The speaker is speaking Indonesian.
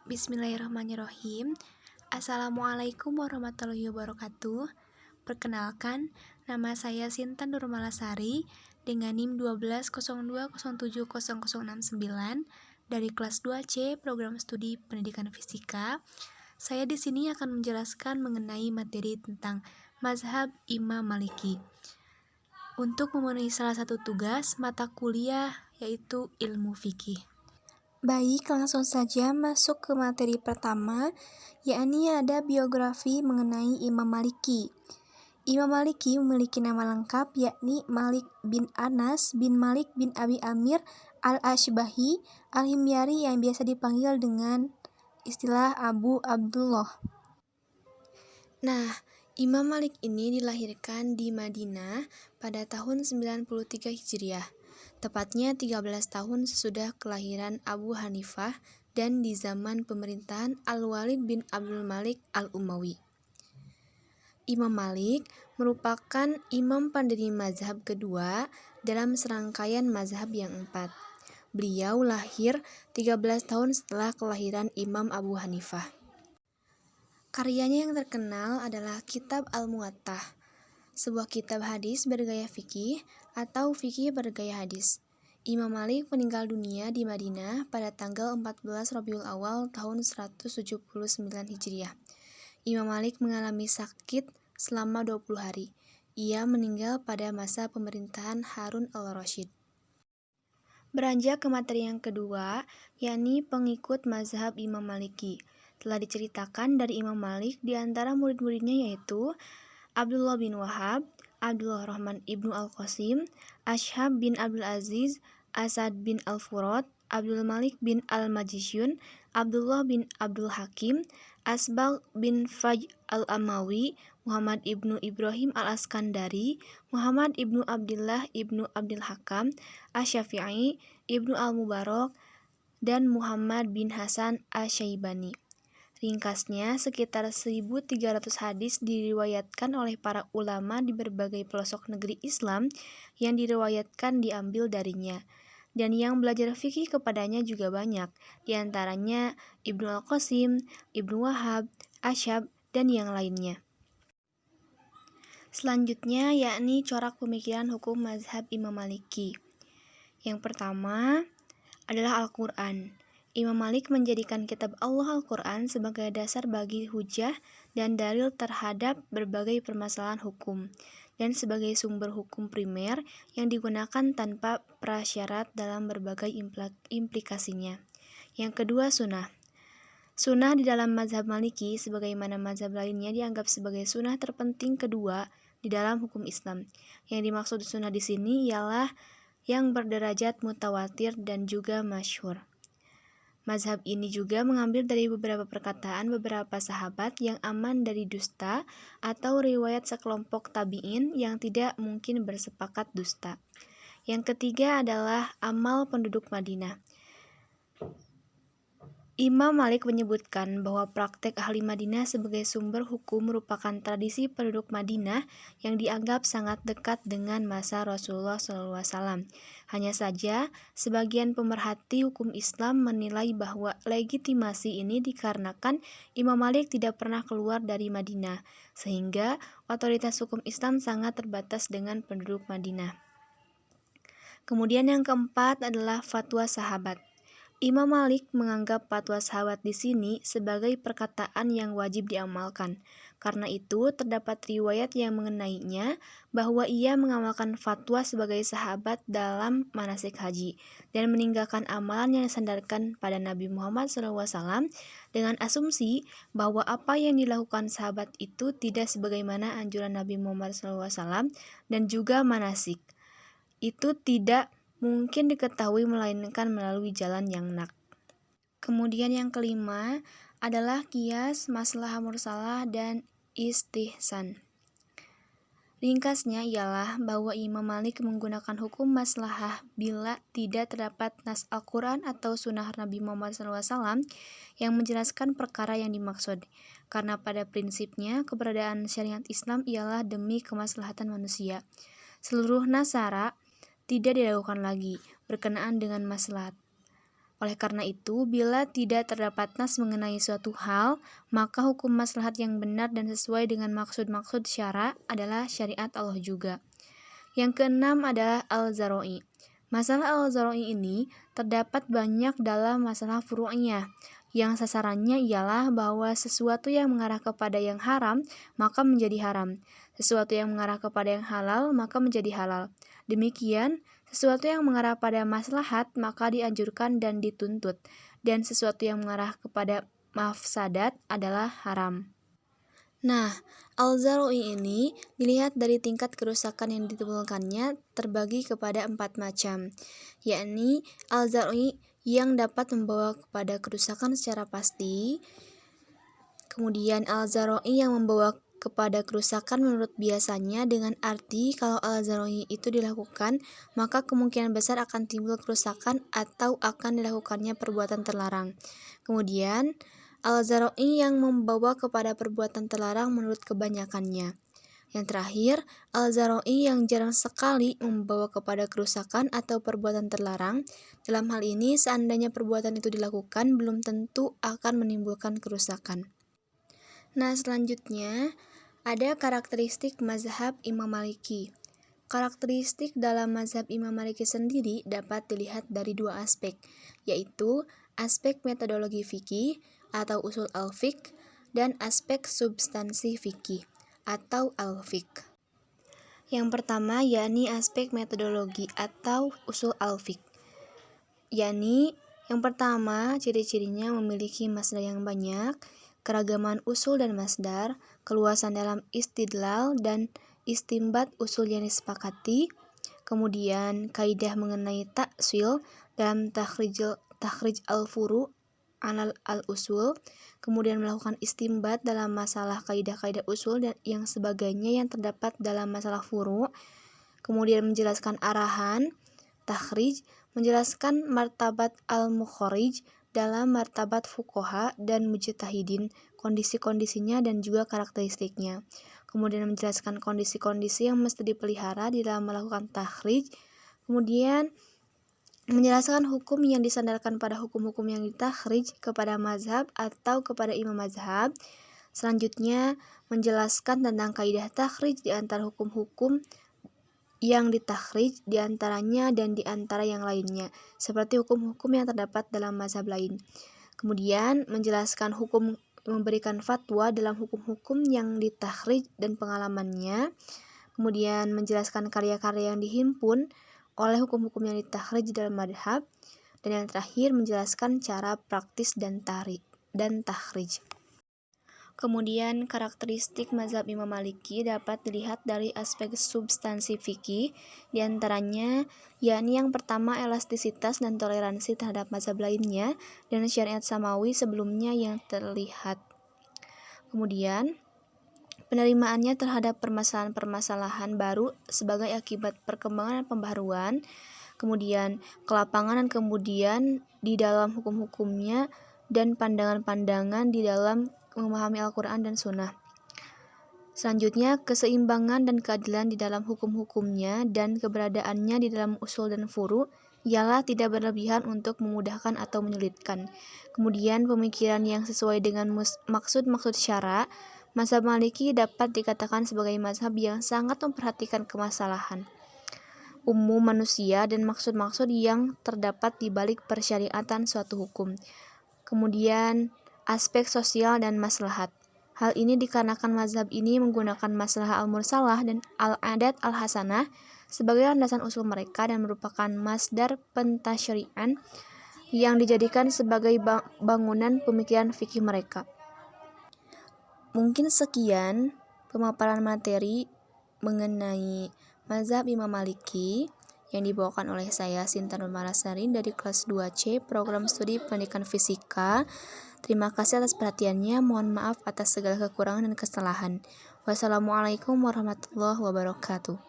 Bismillahirrahmanirrahim. Assalamualaikum warahmatullahi wabarakatuh. Perkenalkan, nama saya Sintan Nurmalasari dengan NIM 1202070069 dari kelas 2C Program Studi Pendidikan Fisika. Saya di sini akan menjelaskan mengenai materi tentang mazhab Imam Maliki. Untuk memenuhi salah satu tugas mata kuliah yaitu ilmu fikih. Baik, langsung saja masuk ke materi pertama, yakni ada biografi mengenai Imam Maliki. Imam Maliki memiliki nama lengkap yakni Malik bin Anas bin Malik bin Abi Amir al-Ashbahi al-Himyari yang biasa dipanggil dengan istilah Abu Abdullah. Nah, Imam Malik ini dilahirkan di Madinah pada tahun 93 Hijriah. Tepatnya 13 tahun sesudah kelahiran Abu Hanifah dan di zaman pemerintahan Al-Walid bin Abdul Malik Al-Umawi. Imam Malik merupakan imam pendiri mazhab kedua dalam serangkaian mazhab yang 4. Beliau lahir 13 tahun setelah kelahiran Imam Abu Hanifah. Karyanya yang terkenal adalah Kitab Al-Muwattah, sebuah kitab hadis bergaya fikih atau fikih bergaya hadis. Imam Malik meninggal dunia di Madinah pada tanggal 14 Rabiul Awal tahun 179 Hijriah. Imam Malik mengalami sakit selama 20 hari. Ia meninggal pada masa pemerintahan Harun al-Rasyid. Beranjak ke materi yang kedua, yakni pengikut mazhab Imam Maliki. Telah diceritakan dari Imam Malik di antara murid-muridnya yaitu Abdullah bin Wahab, Abdullah Rahman ibnu Al-Qasim, Ashhab bin Abdul Aziz, Asad bin Al-Furat, Abdul Malik bin Al-Majishun, Abdullah bin Abdul Hakim, Asbagh bin Fajr Al-Amawi, Muhammad ibnu Ibrahim Al-Askandari, Muhammad ibnu Abdullah ibnu Abdul Hakam, Asy-Syafi'i ibnu Al-Mubarak, dan Muhammad bin Hasan Asy-Syaibani. Ringkasnya, sekitar 1.300 hadis diriwayatkan oleh para ulama di berbagai pelosok negeri Islam yang diriwayatkan diambil darinya. Dan yang belajar fikih kepadanya juga banyak, diantaranya Ibnu Al-Qasim, Ibnu Wahab, Ashhab, dan yang lainnya. Selanjutnya, yakni corak pemikiran hukum mazhab Imam Maliki. Yang pertama adalah Al-Quran. Imam Malik menjadikan kitab Allah Al-Quran sebagai dasar bagi hujah dan dalil terhadap berbagai permasalahan hukum, dan sebagai sumber hukum primer yang digunakan tanpa prasyarat dalam berbagai implikasinya. Yang kedua, sunnah. Sunnah di dalam mazhab Maliki, sebagaimana mazhab lainnya, dianggap sebagai sunnah terpenting kedua di dalam hukum Islam. Yang dimaksud sunnah di sini ialah yang berderajat mutawatir dan juga masyhur. Mazhab ini juga mengambil dari beberapa perkataan beberapa sahabat yang aman dari dusta atau riwayat sekelompok tabi'in yang tidak mungkin bersepakat dusta. Yang ketiga adalah amal penduduk Madinah. Imam Malik menyebutkan bahwa praktek ahli Madinah sebagai sumber hukum merupakan tradisi penduduk Madinah yang dianggap sangat dekat dengan masa Rasulullah SAW. Hanya saja, sebagian pemerhati hukum Islam menilai bahwa legitimasi ini dikarenakan Imam Malik tidak pernah keluar dari Madinah, sehingga otoritas hukum Islam sangat terbatas dengan penduduk Madinah. Kemudian yang keempat adalah fatwa sahabat. Imam Malik menganggap fatwa sahabat di sini sebagai perkataan yang wajib diamalkan. Karena itu, terdapat riwayat yang mengenainya bahwa ia mengamalkan fatwa sebagai sahabat dalam manasik haji dan meninggalkan amalan yang disandarkan pada Nabi Muhammad SAW dengan asumsi bahwa apa yang dilakukan sahabat itu tidak sebagaimana anjuran Nabi Muhammad SAW dan juga manasik. Itu tidak mungkin diketahui melainkan melalui jalan yang nak. Kemudian yang kelima adalah qiyas, maslahah mursalah, dan istihsan. Ringkasnya ialah bahwa Imam Malik menggunakan hukum maslahah bila tidak terdapat nas Al-Quran atau sunnah Nabi Muhammad SAW yang menjelaskan perkara yang dimaksud. Karena pada prinsipnya keberadaan syariat Islam ialah demi kemaslahatan manusia. Seluruh nasara tidak dilakukan lagi berkenaan dengan maslahat. Oleh karena itu, bila tidak terdapat nas mengenai suatu hal, maka hukum maslahat yang benar dan sesuai dengan maksud-maksud syara adalah syariat Allah juga. Yang keenam adalah al-zaroi. Masalah al-zaroi ini terdapat banyak dalam masalah furu'iyah, yang sasarannya ialah bahwa sesuatu yang mengarah kepada yang haram, maka menjadi haram. Sesuatu yang mengarah kepada yang halal, maka menjadi halal. Demikian, sesuatu yang mengarah pada maslahat, maka dianjurkan dan dituntut. Dan sesuatu yang mengarah kepada mafsadat adalah haram. Nah, al-zaroi ini dilihat dari tingkat kerusakan yang ditimbulkannya terbagi kepada 4 macam, yakni al-zaroi yang dapat membawa kepada kerusakan secara pasti, kemudian al-zaroi yang membawa kepada kerusakan menurut biasanya, dengan arti kalau al-zaroi itu dilakukan, maka kemungkinan besar akan timbul kerusakan atau akan dilakukannya perbuatan terlarang. Kemudian al-zaroi yang membawa kepada perbuatan terlarang menurut kebanyakannya. Yang terakhir, al-zaroi yang jarang sekali membawa kepada kerusakan atau perbuatan terlarang. Dalam hal ini, seandainya perbuatan itu dilakukan, belum tentu akan menimbulkan kerusakan. Nah, selanjutnya ada karakteristik mazhab Imam Maliki. Karakteristik dalam mazhab Imam Maliki sendiri dapat dilihat dari 2 aspek, yaitu aspek metodologi fikih atau usul al-fiqh dan aspek substansi fikih atau al-fiqh. Yang pertama yakni aspek metodologi atau usul al-fiqh. Yakni yang pertama, ciri-cirinya memiliki masdar yang banyak, keragaman usul dan masdar, keluasan dalam istidlal dan istimbat usul yang disepakati, kemudian kaidah mengenai takwil dalam takhrij al-furu' al-usul, kemudian melakukan istimbat dalam masalah kaidah-kaidah usul dan yang sebagainya yang terdapat dalam masalah furu', kemudian menjelaskan arahan, takhrij, menjelaskan martabat al-mukharij dalam martabat fuqaha dan mujtahidin, kondisi-kondisinya dan juga karakteristiknya. Kemudian menjelaskan kondisi-kondisi yang mesti dipelihara di dalam melakukan takhrij. Kemudian menjelaskan hukum yang disandarkan pada hukum-hukum yang ditakhrij kepada mazhab atau kepada imam mazhab. Selanjutnya menjelaskan tentang kaidah takhrij di antara hukum-hukum yang ditakhrij di antaranya dan di antara yang lainnya, seperti hukum-hukum yang terdapat dalam mazhab lain. Kemudian menjelaskan hukum memberikan fatwa dalam hukum-hukum yang ditakhrij dan pengalamannya. Kemudian menjelaskan karya-karya yang dihimpun oleh hukum-hukum yang ditakhrij dalam madhab. Dan yang terakhir menjelaskan cara praktis dan takhrij. Kemudian karakteristik mazhab Imam Maliki dapat dilihat dari aspek substansi fikih, diantaranya yakni yang pertama elastisitas dan toleransi terhadap mazhab lainnya dan syariat samawi sebelumnya yang terlihat. Kemudian penerimaannya terhadap permasalahan-permasalahan baru sebagai akibat perkembangan dan pembaharuan, kemudian kelapangan dan kemudian di dalam hukum-hukumnya dan pandangan-pandangan di dalam memahami Al-Quran dan Sunnah. Selanjutnya, keseimbangan dan keadilan di dalam hukum-hukumnya dan keberadaannya di dalam usul dan furu' ialah tidak berlebihan untuk memudahkan atau menyulitkan. Kemudian, pemikiran yang sesuai dengan maksud-maksud syara. Mazhab Maliki dapat dikatakan sebagai mazhab yang sangat memperhatikan kemasalahan umum manusia dan maksud-maksud yang terdapat di balik persyariatan suatu hukum. Kemudian, aspek sosial dan maslahat. Hal ini dikarenakan mazhab ini menggunakan maslahah al-mursalah dan al-adat al-hasanah sebagai landasan usul mereka dan merupakan masdar pentasyri'an yang dijadikan sebagai bangunan pemikiran fikih mereka. Mungkin sekian pemaparan materi mengenai mazhab Imam Maliki yang dibawakan oleh saya Sinta Nurmalasari dari kelas 2C program studi pendidikan fisika. Terima kasih atas perhatiannya. Mohon maaf atas segala kekurangan dan kesalahan. Wassalamualaikum warahmatullahi wabarakatuh.